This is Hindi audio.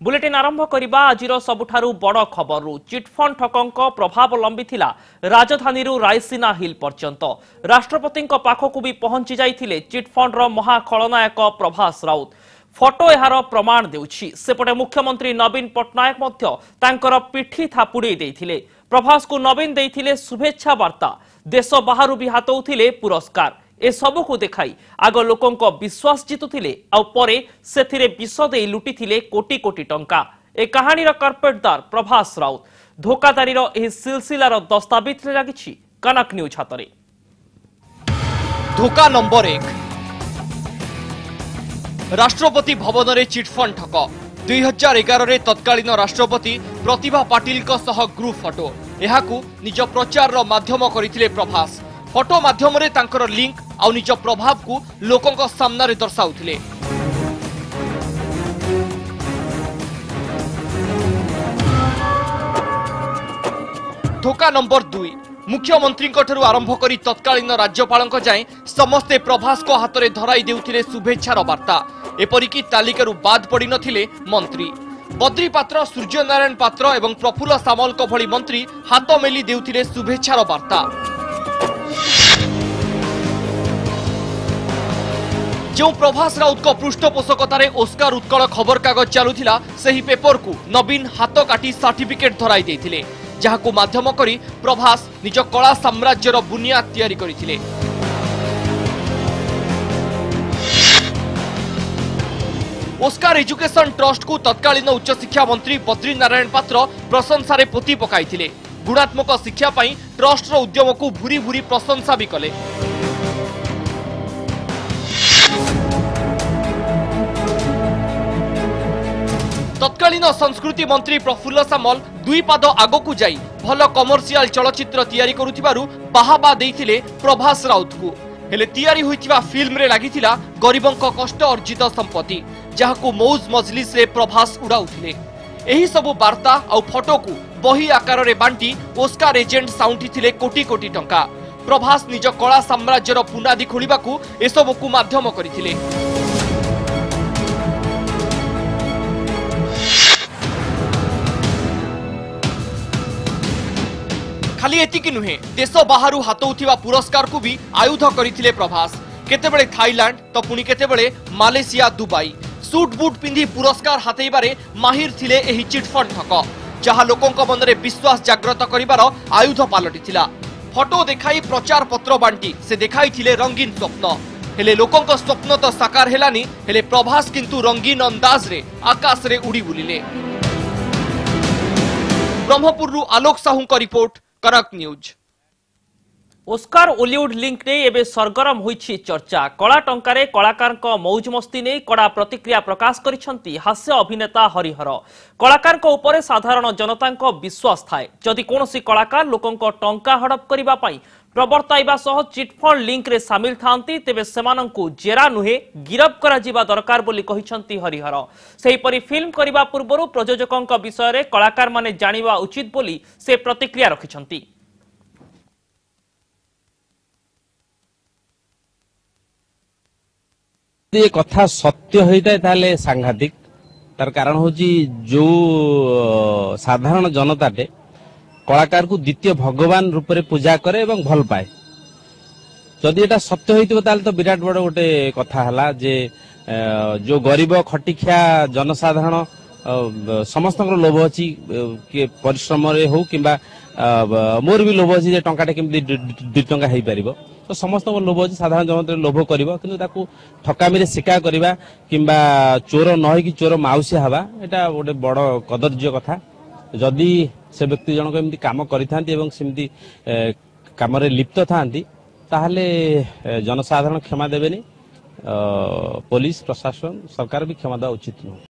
बुलेटिन आरंभ करबा आजिर सबुठारु बड़ खबर चिटफंड ठकंक प्रभाव लंबी थिला राजधानी रायसीना हिल पर्यंत राष्ट्रपति पाखकु भी पहुंची जाइथिले चिटफंड रो महाखलनायक प्रभास राउत फोटो एहार प्रमाण देउछि। सेपटे मुख्यमंत्री नवीन पट्टनायक मध्य तांकर पिठी थापुड़ी देइथिले। प्रभास को नवीन देइथिले शुभेच्छा वार्ता। देश बाहरु भी हातौथिले पुरस्कार। ए सबु को देखाई आग लोकों विश्वास जितुथिले आउ परे सेथिरे विष दे लुटिथिले कोटी कोटी टंका। ए कहानीर कार्पेटदार प्रभास राउत धोकादारीर एही सिलसिलार दस्तावेज लागिछि कनक न्यूज हातरे। धोका नंबर 1 राष्ट्रपति भवन रे चिटफंड ठक 2011 रे तत्कालीन राष्ट्रपति प्रतिभा पाटिल को सह ग्रुप फोटो एहाकू निज प्रचार रो माध्यम करिथिले प्रभास। फोटो माध्यम रे तांकर लिंक आउ निज प्रभाव को लोकों सामने दर्शाउथिले। धोका नंबर 2 मुख्यमंत्री आरंभ करी तत्कालीन राज्यपाल जाए समस्ते प्रभास को हाथ में धराई देउथिले शुभेच्छार वार्ता। एपरिकी तालिकारु बाद पड़ी नथिले मंत्री बद्री पात्र, सूर्यनारायण पात्र एवं प्रफुल्ल सामल को भली मंत्री हाथ मेली देउथिले शुभेच्छार वार्ता। जो प्रभास राउत को पृष्ठपोषकतार ओस्कार उत्कल खबर कागज चलुथिला सही पेपर को नवीन हाथ काटी सर्टिफिकेट धराई देथिले, जहाकू माध्यम करी प्रभास निज कला साम्राज्यर बुनियाद तैयारी करिथिले। ओस्कार एजुकेशन ट्रस्ट को तत्कालीन उच्च शिक्षा मंत्री बद्री नारायण पात्र प्रशंसा पोती पकाइथिले। गुणात्मक शिक्षा पाई ट्रस्ट रो उद्यम को भूरी भूरी प्रशंसा भी कले। तत्कालीन संस्कृति मंत्री प्रफुल्ल सामल दुई पाद आगकू जाई भल कमर्शियल चलचित्र तैयारी करुथिबारु बाहाबा देइथिले प्रभास राउत को। हेले तैयारी होइथिबा फिल्म रे लागिथिला गरीबंक कष्ट अर्जित संपत्ति, जहाकू मौज मजलिस रे प्रभास उड़ाउथिले। एही सबु वार्ता आउ फोटो को बही आकार रे बांटी ओस्कार एजेंट साउंटिथिले कोटी कोटी टंका। प्रभास निज कला साम्राज्यर पुनादी खोलिबाकू एसबुकू माध्यम करिथिले। खाली एतिकी नुहे, देश बाहरु हातौथिबा पुरस्कार को भी आयुध करथिले प्रभास। केतेबेले थाईलैंड तो पुणी केतेबेले मालेशिया, दुबई सूट बूट पिंधि पुरस्कार हातेइबारे माहिर थिले एही चिटफंड ठक, जहा लोकों मन में विश्वास जाग्रत करिबार आयुध पालटिथिला। फोटो देखाई प्रचार पत्र बांटी से देखाइथिले रंगीन स्वप्न। हेले लोकों स्वप्न तो साकार हेलानी, हेले प्रभास किंतु रंगीन अंदाज रे आकाश रे उड़ी बुलिले। ब्रह्मपुर आलोक साहू का रिपोर्ट, कनक न्यूज। ओस्कार ओलीवुड लिंक ने एबे सरगरम होइछि चर्चा। कला टंकारे कलाकार मौज मस्ती ने कड़ा प्रतिक्रिया प्रकाश करिसंती हास्य अभिनेता हरिहर। कलाकार उपरे साधारण जनता विश्वास थाए। जदि कोनोसी कलाकार लोकों टंका हड़प करिबा पई प्रवर्ताइबा सह चिटफंड लिंक रे सामिल थांती तेबे सेमानंकु जेरा नुहे गिरफ करा जिबा दरकार बोली कहिसंती हरिहर। सेहीपरि फिल्म करिबा पूर्वरु प्रयोजकंक विषय रे कलाकार माने जानिबा उचित बोली से प्रतिक्रिया रखिसंती। ये कथा सत्य होता है ताले सांघातिक। तार कारण हूँ जो साधारण जनताटे कलाकार को द्वितीय भगवान रूप में पूजा करे एवं भल पाए। जदि एटा सत्य होइतिबो ताले तो विराट बड़ गोटे कथा हला जे जो गरीब खटिखिया जनसाधारण समस्त लोभ अच्छी परिश्रम रे हो कि मोर भी लोभ अच्छी टंकाटे केमती 2 टंका हो पार तो समस्त लोभ अच्छी साधारण जनता लोभ कर ठकामी शिकार करवा कि चोर न कि चोर माउसी हवा एटा गोटे बड़ कदर्य कथा। जदि से व्यक्ति जनक एमती काम करमती काम लिप्त था जनसाधारण क्षमा देवेनी। पुलिस प्रशासन सरकार भी क्षमा देवा उचित नुह।